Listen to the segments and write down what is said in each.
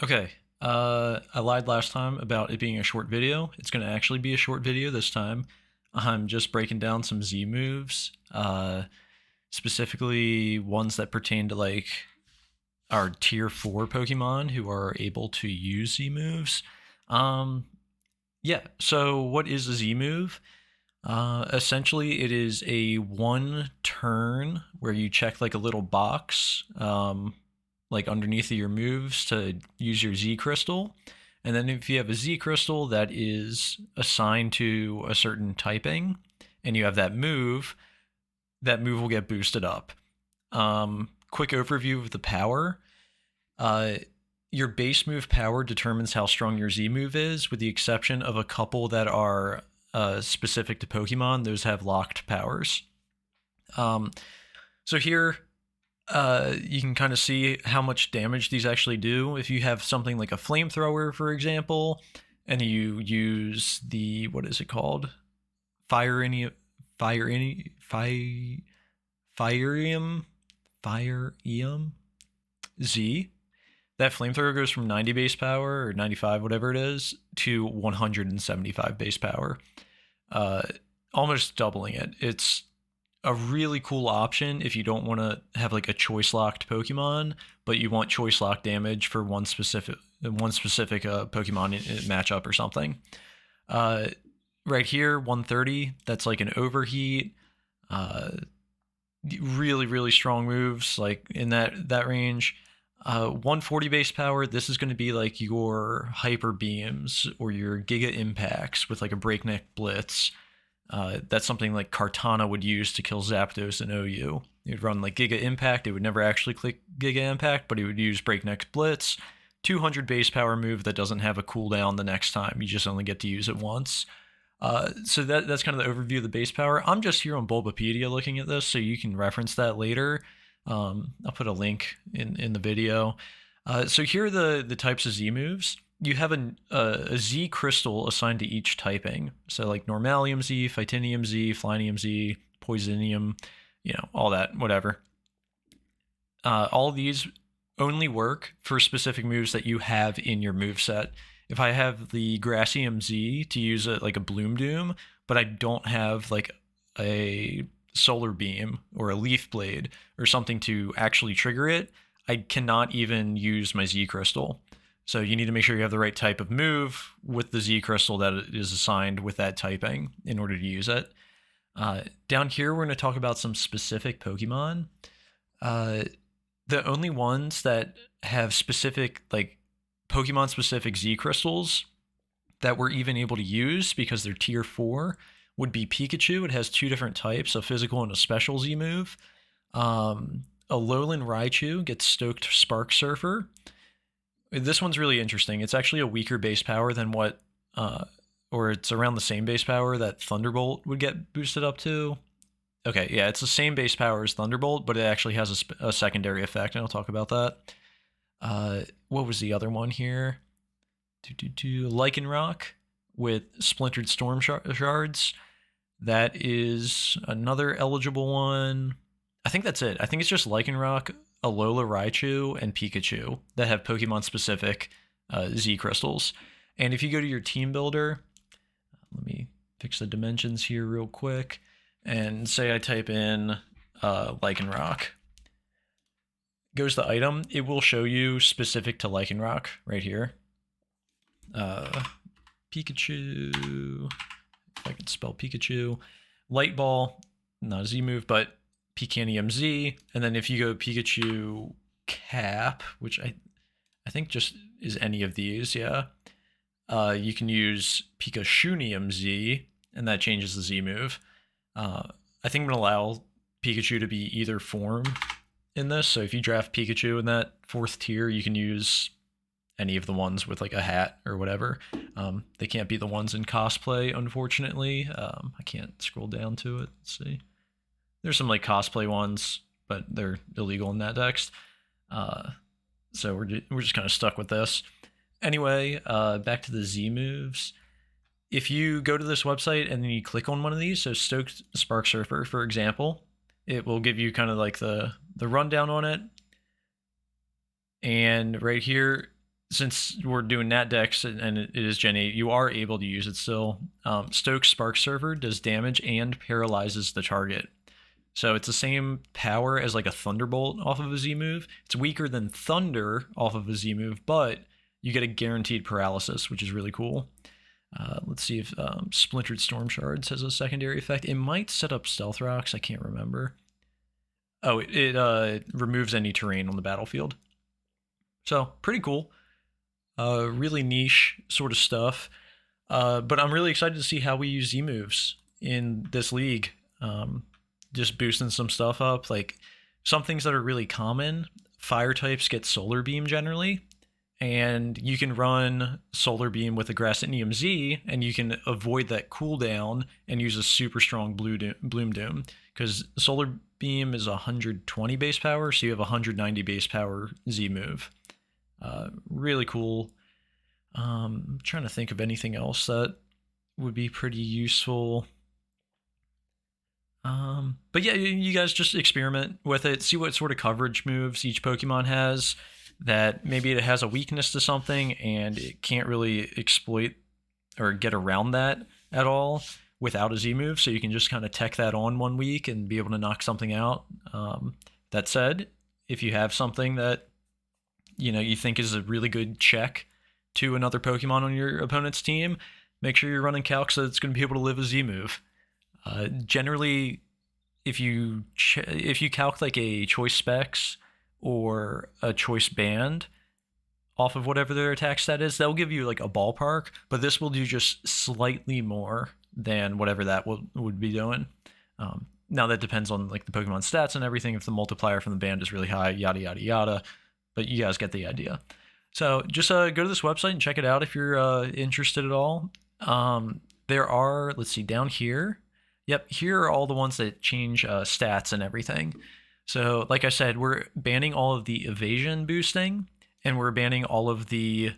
Okay. I lied last time about it being a short video. It's going to actually be a short video this time. I'm just breaking down some Z moves, specifically ones that pertain to like our tier 4 Pokemon who are able to use Z moves. Um, yeah, so what is a Z move? Essentially, it is a one turn where you check like a little box, like underneath of your moves to use your Z crystal. And then if you have a Z crystal that is assigned to a certain typing, and you have that move will get boosted up. Quick overview of the power. Uh, your base move power determines how strong your Z move is, with the exception of a couple that are specific to Pokemon. Those have locked powers. Um, so here, you can kind of see how much damage these actually do. If you have something like a flamethrower, for example, and you use the what is it called? Fire any fire any fire Fireium Fireium Z. That flamethrower goes from 90 base power or 95, whatever it is, to 175 base power, uh, almost doubling it. It's a really cool option if you don't want to have like a choice locked Pokemon, but you want choice lock damage for one specific Pokemon matchup or something. Uh, right here, 130. That's like an overheat. Uh, really strong moves like in that range. 140 base power. This is going to be like your hyper beams or your giga impacts with like a breakneck blitz. That's something like Kartana would use to kill Zapdos and OU. He'd run like Giga Impact. It would never actually click Giga Impact, but he would use Breakneck Blitz. 200 base power move that doesn't have a cooldown the next time. You just only get to use it once. So that's kind of the overview of the base power. I'm just here on Bulbapedia looking at this, so you can reference that later. I'll put a link in the video. So here are the types of Z moves. You have a Z crystal assigned to each typing. So like Normalium Z, Phytinium Z, Flinium Z, Poisonium, all that, whatever. All of these only work for specific moves that you have in your move set. If I have the Grassium Z to use it like a Bloom Doom, but I don't have like a Solar Beam or a Leaf Blade or something to actually trigger it, I cannot even use my Z Crystal. So you need to make sure you have the right type of move with the Z Crystal that is assigned with that typing in order to use it. Down here, we're going to talk about some specific Pokemon. Uh, the only ones that have specific, like Pokemon specific Z crystals that we're even able to use because they're tier 4 would be Pikachu. It has two different types, a physical and a special Z move. A Lowland Raichu gets stoked Spark Surfer. This one's really interesting. It's actually a weaker base power than or it's around the same base power that Thunderbolt would get boosted up to. Okay, yeah, it's the same base power as Thunderbolt, but it actually has a secondary effect, and I'll talk about that. What was the other one here? Lycanroc with Splintered Storm Shards. That is another eligible one. I think that's it. I think it's just Lycanroc, Alola Raichu, and Pikachu that have Pokemon-specific Z crystals. And if you go to your team builder, let me fix the dimensions here real quick, and say I type in Lycanroc. Goes the item, it will show you specific to Lycanroc right here. Pikachu, if I can spell Pikachu. Light Ball, not a Z move, but Picanium Z. And then if you go Pikachu Cap, which I think just is any of these, yeah. You can use Pikachunium Z, and that changes the Z move. I think I'm going to allow Pikachu to be either form in this. So if you draft Pikachu in that 4th tier, you can use any of the ones with like a hat or whatever. They can't be the ones in cosplay, unfortunately. I can't scroll down to it. Let's see. There's some like cosplay ones, but they're illegal in that dex. So we're just kind of stuck with this. Anyway, back to the Z moves. If you go to this website and then you click on one of these, so Stoked Spark Surfer, for example, it will give you kind of like the rundown on it. And right here, since we're doing Nat Dex and it is Gen 8, you are able to use it still. Stoke Spark Server does damage and paralyzes the target. So it's the same power as like a Thunderbolt off of a Z move. It's weaker than Thunder off of a Z move, but you get a guaranteed paralysis, which is really cool. Let's see if Splintered Storm Shards has a secondary effect. It might set up Stealth Rocks. I can't remember. Oh, it removes any terrain on the battlefield. So pretty cool. Really niche sort of stuff. But I'm really excited to see how we use Z moves in this league. Just boosting some stuff up. Like some things that are really common. Fire types get Solar Beam generally. And you can run Solar Beam with Aggressinium Z, and you can avoid that cooldown and use a super strong Bloom Doom. Because Solar Beam is 120 base power, so you have 190 base power Z move. Really cool. I'm trying to think of anything else that would be pretty useful. But yeah, you guys just experiment with it, see what sort of coverage moves each Pokemon has, that maybe it has a weakness to something and it can't really exploit or get around that at all without a Z move, so you can just kind of tech that on 1 week and be able to knock something out. That said, if you have something that you think is a really good check to another Pokemon on your opponent's team, make sure you're running calc so it's going to be able to live a Z move. Generally, if you calc like a choice specs or a choice band off of whatever their attack stat is, they'll give you like a ballpark, but this will do just slightly more than whatever that would be doing. Now that depends on like the Pokemon stats and everything. If the multiplier from the band is really high, yada yada yada, but you guys get the idea. So just go to this website and check it out if you're interested at all. There are, let's see, down here. Yep, here are all the ones that change stats and everything. So like I said, we're banning all of the evasion boosting, and we're banning all of the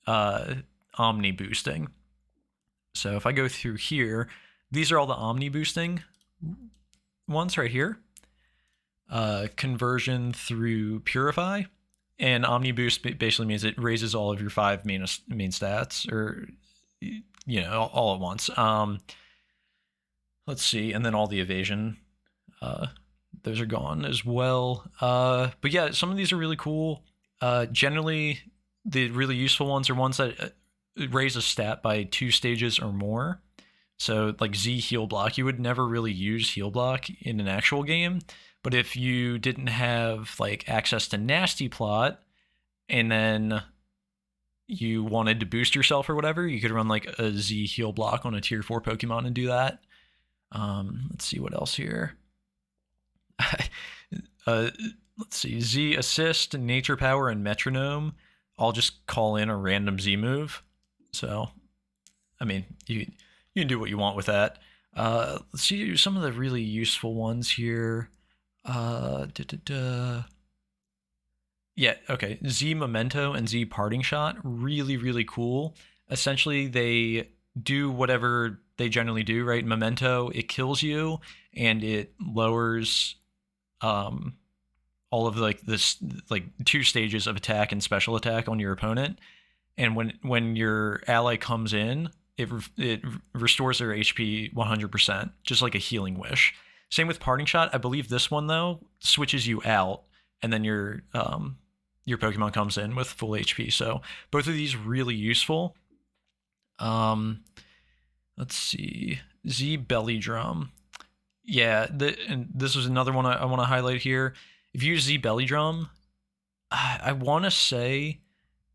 omni boosting. So if I go through here, these are all the omni boosting ones right here. Conversion through Purify. And Omni Boost basically means it raises all of your 5 main stats, or all at once. Let's see, and then all the evasion, those are gone as well. But yeah, some of these are really cool. Generally, the really useful ones are ones that raise a stat by 2 stages or more. So like Z Heal Block, you would never really use Heal Block in an actual game. But if you didn't have like access to Nasty Plot and then you wanted to boost yourself or whatever, you could run like a Z Heal Block on a tier 4 Pokemon and do that. Let's see what else here. Let's see, Z Assist, Nature Power, and Metronome all just call in a random Z move. So, I mean, you can do what you want with that. Let's see some of the really useful ones here. Yeah, okay. Z Memento and Z Parting Shot, really, really cool. Essentially, they do whatever they generally do, right? Memento, it kills you and it lowers all of like this 2 stages of attack and special attack on your opponent. And when your ally comes in, it restores their HP 100%, just like a healing wish. Same with Parting Shot. I believe this one though switches you out, and then your Pokemon comes in with full HP. So both of these really useful. Let's see, Z Belly Drum. Yeah, and this was another one I want to highlight here. If you use Z Belly Drum, I want to say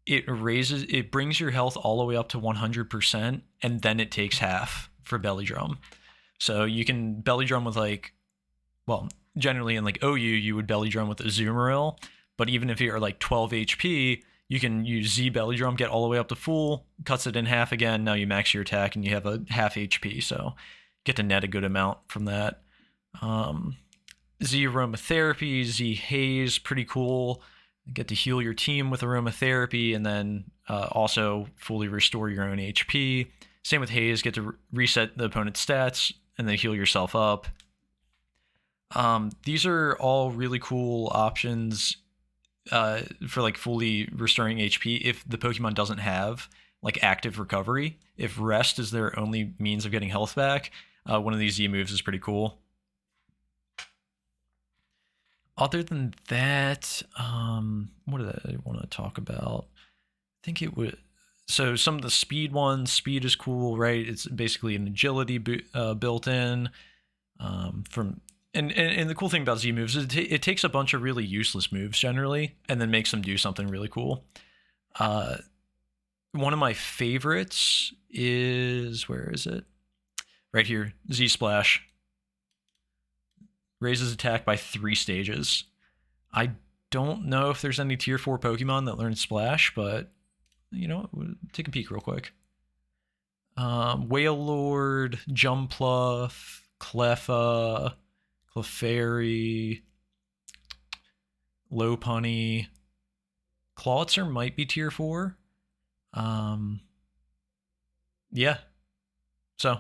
it brings your health all the way up to 100%, and then it takes half for Belly Drum. So you can Belly Drum with generally in like OU, you would Belly Drum with a Azumarill, but even if you're like 12 HP, you can use Z Belly Drum, get all the way up to full, cuts it in half again, now you max your attack and you have a half HP, so get to net a good amount from that. Z Aromatherapy, Z Haze, pretty cool. You get to heal your team with aromatherapy and then also fully restore your own HP. Same with Haze, get to reset the opponent's stats and then heal yourself up. These are all really cool options for like fully restoring HP if the Pokemon doesn't have like active recovery. If rest is their only means of getting health back, one of these Z moves is pretty cool. Other than that, what did I want to talk about? I think it would. So some of the speed ones, speed is cool, right? It's basically an agility built in. From and the cool thing about Z moves is it takes a bunch of really useless moves generally, and then makes them do something really cool. Uh, One of my favorites is, where is it? Right here, Z Splash. Raises attack by 3 stages. I don't know if there's any tier 4 Pokemon that learn Splash, but you know, take a peek real quick. Wailord, Jumpluff, Cleffa, Clefairy, Lopunny. Clawitzer might be tier 4. Yeah. So,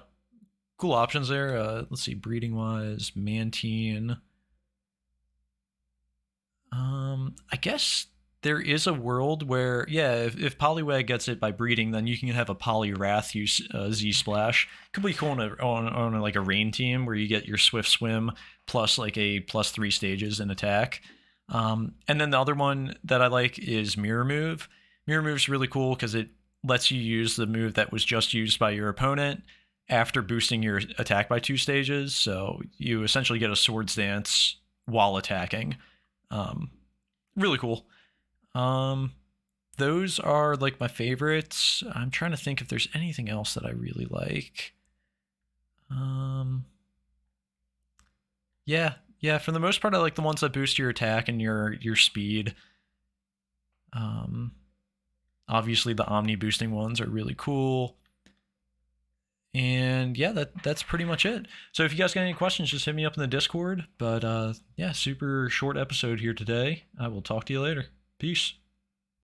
cool options there. Let's see, breeding wise, Mantine. I guess there is a world where, yeah, if Poliwag gets it by breeding, then you can have a Poliwrath use Z Splash. Could be cool on like a rain team where you get your Swift Swim plus like a +3 stages in attack. And then the other one that I like is Mirror Move. Mirror Move's really cool because it lets you use the move that was just used by your opponent after boosting your attack by 2 stages. So you essentially get a Swords Dance while attacking. Really cool. Those are like my favorites. I'm trying to think if there's anything else that I really like. Yeah. For the most part, I like the ones that boost your attack and your speed. Obviously, the Omni boosting ones are really cool. And yeah, that's pretty much it. So if you guys got any questions, just hit me up in the Discord. But yeah, super short episode here today. I will talk to you later. Peace.